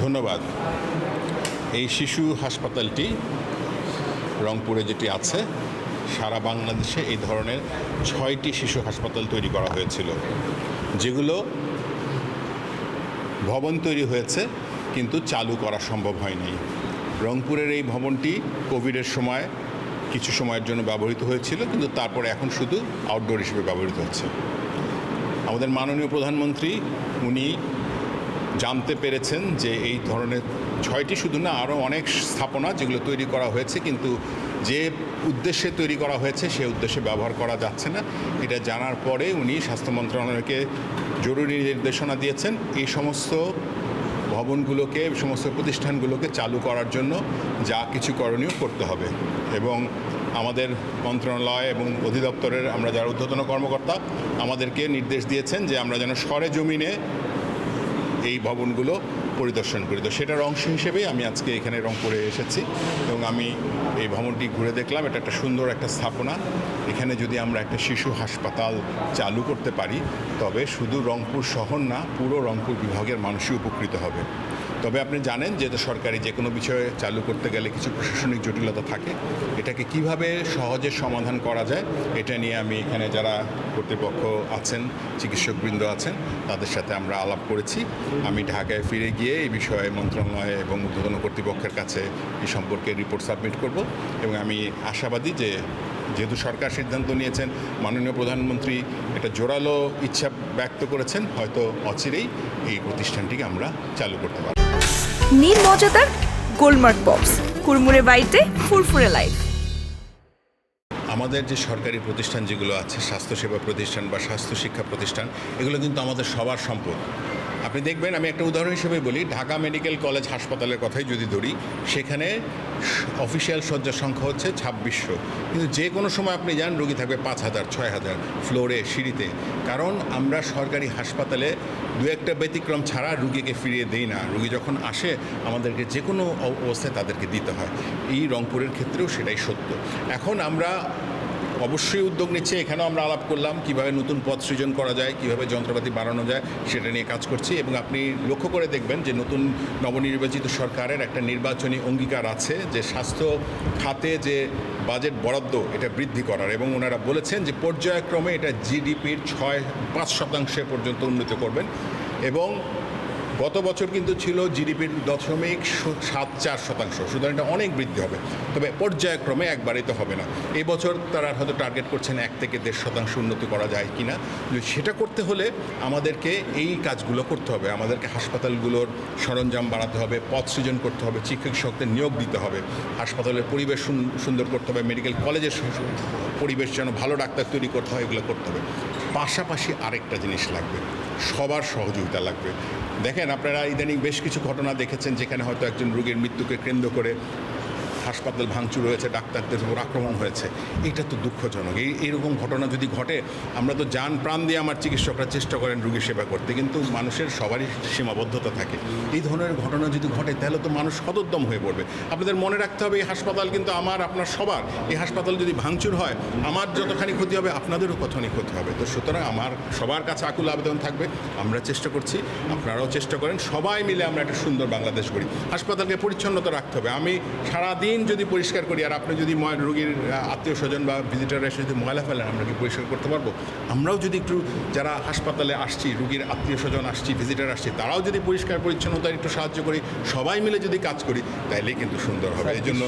ধন্যবাদ। এই শিশু হাসপাতালটি রংপুরে যেটি আছে, সারা বাংলাদেশে এই ধরনের 6টি শিশু হাসপাতাল তৈরি করা হয়েছিল, যেগুলো ভবন তৈরি হয়েছে কিন্তু চালু করা সম্ভব হয়নি। রংপুরের এই ভবনটি কোভিডের সময় কিছু সময়ের জন্য ব্যবহৃত হয়েছিল, কিন্তু তারপরে এখন শুধু আউটডোর হিসেবে ব্যবহৃত হচ্ছে। আমাদের মাননীয় প্রধানমন্ত্রী উনি জানতে পেরেছেন যে এই ধরনের 6টি শুধু না, আরও অনেক স্থাপনা যেগুলো তৈরি করা হয়েছে কিন্তু যে উদ্দেশ্যে তৈরি করা হয়েছে সে উদ্দেশ্যে ব্যবহার করা যাচ্ছে না। এটা জানার পরে উনি স্বাস্থ্য মন্ত্রণালয়কে জরুরি নির্দেশনা দিয়েছেন এই সমস্ত ভবনগুলোকে, সমস্ত প্রতিষ্ঠানগুলোকে চালু করার জন্য যা কিছু করণীয় করতে হবে। এবং আমাদের মন্ত্রণালয় এবং অধিদপ্তরের আমরা যারা ঊর্ধ্বতন কর্মকর্তা আমাদেরকে নির্দেশ দিয়েছেন যে আমরা যেন সরেজমিনে এই ভবনগুলো পরিদর্শন করি। তো সেটার অংশ হিসেবেই আমি আজকে এখানে রংপুরে এসেছি এবং আমি এই ভবনটি ঘুরে দেখলাম। এটা একটা সুন্দর একটা স্থাপনা। এখানে যদি আমরা একটা শিশু হাসপাতাল চালু করতে পারি তবে শুধু রংপুর শহর না, পুরো রংপুর বিভাগের মানুষই উপকৃত হবে। তবে আপনি জানেন যে সরকারি যে কোনো বিষয়ে চালু করতে গেলে কিছু প্রশাসনিক জটিলতা থাকে। এটাকে কিভাবে সহজে সমাধান করা যায় এটা নিয়ে আমি এখানে যারা কর্তৃপক্ষ আছেন, চিকিৎসকবৃন্দ আছেন, তাদের সাথে আমরা আলাপ করেছি। আমি ঢাকায় ফিরে গিয়ে এই বিষয়ে মন্ত্রণালয় এবং ঊর্ধ্বতন কর্তৃপক্ষের কাছে এই সম্পর্কে রিপোর্ট সাবমিট করব এবং আমি আশাবাদী যে যেহেতু সরকার সিদ্ধান্ত নিয়েছেন, মাননীয় প্রধানমন্ত্রী এটা জোরালো ইচ্ছা ব্যক্ত করেছেন, হয়তো অচিরেই এই প্রতিষ্ঠানটিকে আমরা চালু করতে পারব। নীল মজাদার গোলমার্ক বক্স, কুরমুরে বাইটে ফুরফুরে লাইফ। আমাদের যে সরকারি প্রতিষ্ঠান যেগুলো আছে, স্বাস্থ্যসেবা প্রতিষ্ঠান বা স্বাস্থ্য শিক্ষা প্রতিষ্ঠান, এগুলো কিন্তু আমাদের সবার সম্পদ। আপনি দেখবেন, আমি একটা উদাহরণ হিসেবে বলি, ঢাকা মেডিকেল কলেজ হাসপাতালের কথাই যদি ধরি, সেখানে অফিসিয়াল শয্যা সংখ্যা হচ্ছে 2600, কিন্তু যে কোনো সময় আপনি যান রোগী থাকবে 5000, 6000 ফ্লোরে, সিঁড়িতে। কারণ আমরা সরকারি হাসপাতালে দু একটা ব্যতিক্রম ছাড়া রুগীকে ফিরিয়ে দেই না। রুগী যখন আসে আমাদেরকে যে কোনো অবস্থায় তাদেরকে দিতে হয়। এই রংপুরের ক্ষেত্রেও সেটাই সত্য। এখন আমরা অবশ্যই উদ্যোগ নিচ্ছে, এখানেও আমরা আলাপ করলাম কীভাবে নতুন পদ সৃজন করা যায়, কীভাবে যন্ত্রপাতি বাড়ানো যায়, সেটা নিয়ে কাজ করছি। এবং আপনি লক্ষ্য করে দেখবেন যে নতুন নবনির্বাচিত সরকারের একটা নির্বাচনী অঙ্গীকার আছে যে স্বাস্থ্য খাতে যে বাজেট বরাদ্দ এটা বৃদ্ধি করার, এবং ওনারা বলেছেন যে পর্যায়ক্রমে এটা জিডিপির 5% পর্যন্ত উন্নীত করবেন। এবং গত বছর কিন্তু ছিল জিডিপির 0.74%, সুতরাং এটা অনেক বৃদ্ধি হবে। তবে পর্যায়ক্রমে একবারেই তো হবে না। এই বছর তারা হয়তো টার্গেট করছেন 1 থেকে 1.5% উন্নতি করা যায় কি না। সেটা করতে হলে আমাদেরকে এই কাজগুলো করতে হবে। আমাদেরকে হাসপাতালগুলোর সরঞ্জাম বাড়াতে হবে, পদ সৃজন করতে হবে, চিকিৎসকদের নিয়োগ দিতে হবে, হাসপাতালের পরিবেশ সুন্দর করতে হবে, মেডিকেল কলেজের পরিবেশ যেন ভালো ডাক্তার তৈরি করতে হয়, এগুলো করতে হবে। পাশাপাশি আরেকটা জিনিস লাগবে, সবার সহযোগিতা লাগবে। দেখেন, আপনারা ইদানিং বেশ কিছু ঘটনা দেখেছেন যেখানে হয়তো একজন রোগীর মৃত্যুকে কেন্দ্র করে হাসপাতাল ভাঙচুর হয়েছে, ডাক্তারদের উপর আক্রমণ হয়েছে। এটা তো দুঃখজনক। এইরকম ঘটনা যদি ঘটে, আমরা তো জান প্রাণ দিয়ে আমার চিকিৎসকরা চেষ্টা করেন রোগীর সেবা করতে, কিন্তু মানুষের সবারই সীমাবদ্ধতা থাকে। এই ধরনের ঘটনা যদি ঘটে তাহলে তো মানুষ হতোদ্যম হয়ে পড়বে। আপনাদের মনে রাখতে হবে এই হাসপাতাল কিন্তু আমার আপনার সবার। এই হাসপাতাল যদি ভাঙচুর হয়, আমার যতখানি ক্ষতি হবে আপনাদেরও কতখানি ক্ষতি হবে। তো সুতরাং আমার সবার কাছে আকুল আবেদন থাকবে, আমরা চেষ্টা করছি, আপনারাও চেষ্টা করেন, সবাই মিলে আমরা একটা সুন্দর বাংলাদেশ করি। হাসপাতালকে পরিচ্ছন্নতা রাখতে হবে। আমি সারাদিন যদি পরিষ্কার করি আর আপনি যদি রোগীর আত্মীয় স্বজন বা ভিজিটার এসে যদি ময়লা ফেলেন, আমরা কি পরিষ্কার করতে পারবো? আমরাও যদি একটু, যারা হাসপাতালে আসছি, রোগীর আত্মীয় স্বজন আসছি, ভিজিটার আসছি, তারাও যদি পরিষ্কার পরিচ্ছন্নতায় একটু সাহায্য করি, সবাই মিলে যদি কাজ করি, তাইলেই কিন্তু সুন্দর হবে। এই জন্য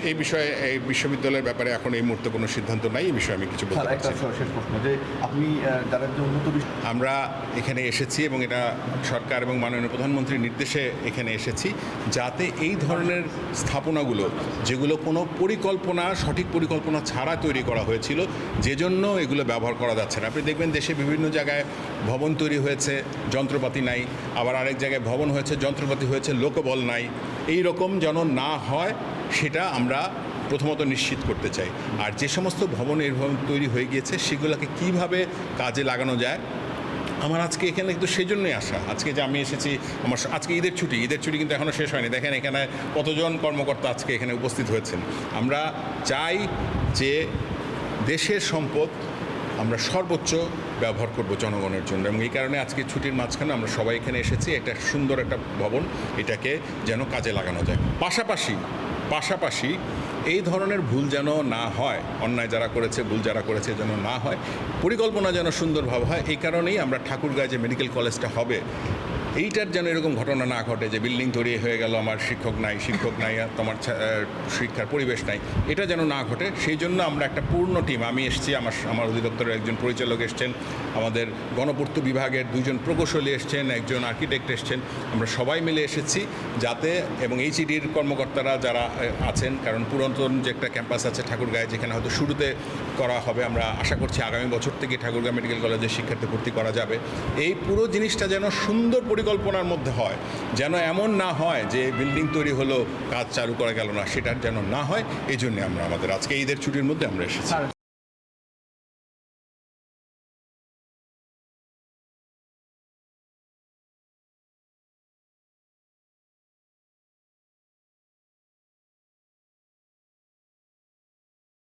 এই বিষয়ে, এই বিশ্ববিদ্যালয়ের ব্যাপারে এখন এই মুহূর্তে কোনো সিদ্ধান্ত নাই। এই বিষয়ে আমি কিছু বলতে পারছি। শেষ প্রশ্ন, যে আপনি যারা উন্নত, আমরা এখানে এসেছি এবং এটা সরকার এবং মাননীয় প্রধানমন্ত্রীর নির্দেশে এখানে এসেছি, যাতে এই ধরনের স্থাপনাগুলো, যেগুলো কোনো পরিকল্পনা, সঠিক পরিকল্পনা ছাড়া তৈরি করা হয়েছিল, যে জন্য এগুলো ব্যবহার করা যাচ্ছে না। আপনি দেখবেন দেশে বিভিন্ন জায়গায় ভবন তৈরি হয়েছে, যন্ত্রপাতি নাই, আবার আরেক জায়গায় ভবন হয়েছে, যন্ত্রপাতি হয়েছে, লোকবল নাই। এই রকম যেন না হয় সেটা আমরা প্রথমত নিশ্চিত করতে চাই। আর যে সমস্ত ভবন এরকম তৈরি হয়ে গিয়েছে সেগুলোকে কিভাবে কাজে লাগানো যায়। আমার আজকে এখানে কিন্তু সেই জন্যই আসা। আজকে যে আমি এসেছি, আমার আজকে ঈদের ছুটি কিন্তু এখনও শেষ হয়নি। দেখেন এখানে কতজন কর্মকর্তা আজকে এখানে উপস্থিত হয়েছেন। আমরা চাই যে দেশের সম্পদ আমরা সর্বোচ্চ ব্যবহার করব জনগণের জন্য, এবং এই কারণে আজকে ছুটির মাঝখানে আমরা সবাই এখানে এসেছি একটা সুন্দর একটা ভবন, এটাকে যেন কাজে লাগানো যায়। পাশাপাশি এই ধরনের ভুল যেন না হয়, অন্যায় যারা করেছে, ভুল যারা করেছে যেন না হয়, পরিকল্পনা যেন সুন্দরভাবে হয়। এই কারণেই আমরা ঠাকুরগাঁয়ে যে মেডিকেল কলেজটা হবে এইটার যেন এরকম ঘটনা না ঘটে যে বিল্ডিং তৈরি হয়ে গেল, আমার শিক্ষক নাই আর তোমার শিক্ষার পরিবেশ নাই, এটা যেন না ঘটে। সেই জন্য আমরা একটা পূর্ণ টিম, আমি এসেছি, আমার অধিদপ্তরের একজন পরিচালক এসছেন, আমাদের গণপূর্ত বিভাগের 2জন প্রকৌশলী এসছেন, একজন আর্কিটেক্ট এসছেন, আমরা সবাই মিলে এসেছি যাতে, এবং এইচইডির কর্মকর্তারা যারা আছেন, কারণ পুরাতন যে একটা ক্যাম্পাস আছে ঠাকুরগাঁয়ে যেখানে হয়তো শুরুতে করা হবে, আমরা আশা করছি আগামী বছর থেকে ঠাকুরগাঁও মেডিকেল কলেজে শিক্ষার্থী ভর্তি করা যাবে। এই পুরো জিনিসটা যেন সুন্দর পরিকল্পনার মধ্যে হয়, যেন এমন না হয় যে বিল্ডিং তৈরি হলো কাজ চালু করা গেল না, সেটার যেন না হয়। এই জন্য আমরা আমাদের আজকে ঈদের ছুটির মধ্যে আমরা এসেছি।